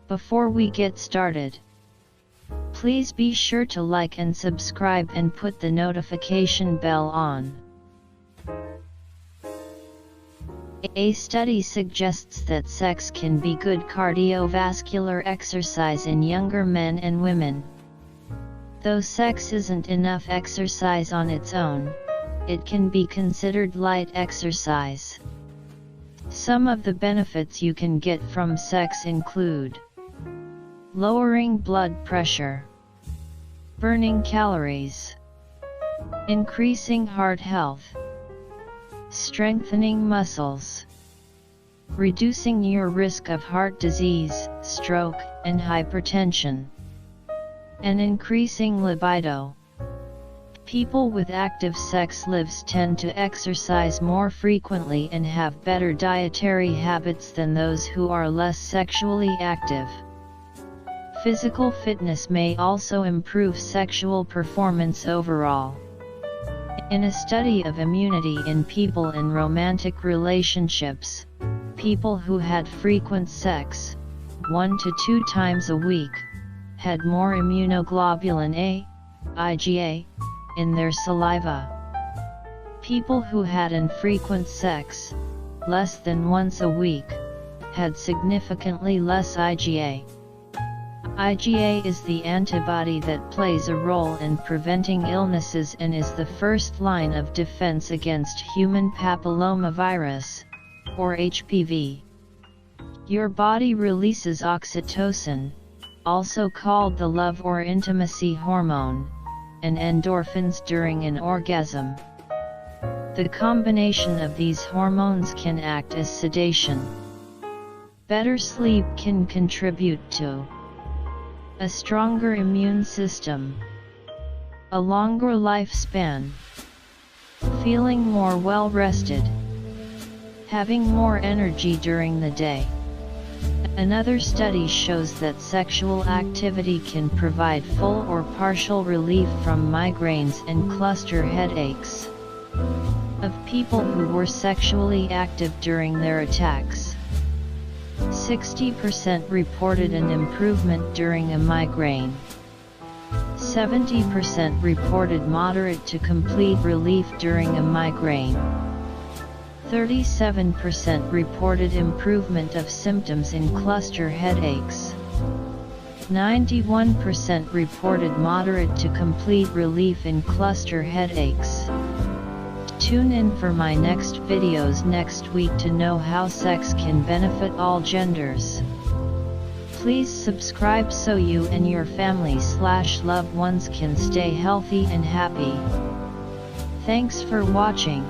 Before we get started, please be sure to like and subscribe and put the notification bell on. A study suggests that sex can be good cardiovascular exercise in younger men and women. Though sex isn't enough exercise on its own, it can be considered light exercise. Some of the benefits you can get from sex include lowering blood pressure, burning calories, increasing heart health, strengthening muscles, reducing your risk of heart disease, stroke, and hypertension, and increasing libido. People with active sex lives tend to exercise more frequently and have better dietary habits than those who are less sexually active. Physical fitness may also improve sexual performance overall. In a study of immunity in people in romantic relationships, people who had frequent sex, 1 to 2 times a week, had more immunoglobulin A, IgA, in their saliva. People who had infrequent sex, less than once a week, had significantly less IgA. IgA is the antibody that plays a role in preventing illnesses and is the first line of defense against human papillomavirus, or HPV. Your body releases oxytocin, also called the love or intimacy hormone, and endorphins during an orgasm. The combination of these hormones can act as sedation. Better sleep can contribute to a stronger immune system, a longer lifespan, feeling more well-rested, having more energy during the day. Another study shows that sexual activity can provide full or partial relief from migraines and cluster headaches. Of people who were sexually active during their attacks, 60% reported an improvement during a migraine. 70% reported moderate to complete relief during a migraine. 37% reported improvement of symptoms in cluster headaches. 91% reported moderate to complete relief in cluster headaches. Tune in for my next videos next week to know how sex can benefit all genders. Please subscribe so you and your family/loved ones can stay healthy and happy. Thanks for watching.